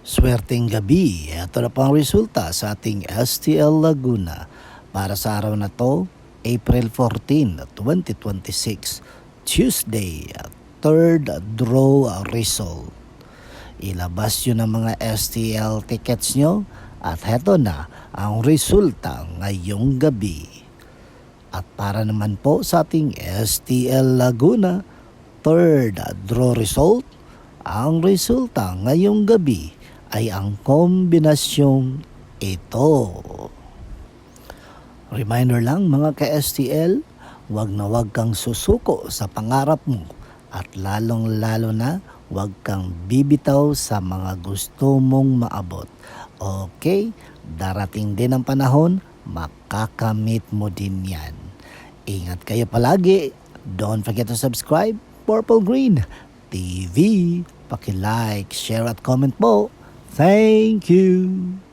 Swerteng gabi, ito na po ang resulta sa ating STL Laguna para sa araw na to, April 14, 2026, Tuesday, third draw result. Ilabas yun ang mga STL tickets nyo at heto na ang resulta ngayong gabi. At para naman po sa ating STL Laguna, third draw result, ang resulta ngayong gabi ay ang kombinasyong ito. Reminder lang mga ka-STL, wag na wag kang susuko sa pangarap mo at lalong-lalo na wag kang bibitaw sa mga gusto mong maabot. Okay, darating din ang panahon, makakamit mo din yan. Ingat kayo palagi. Don't forget to subscribe, Purple Green TV. Paki-like, share at comment po. Thank you.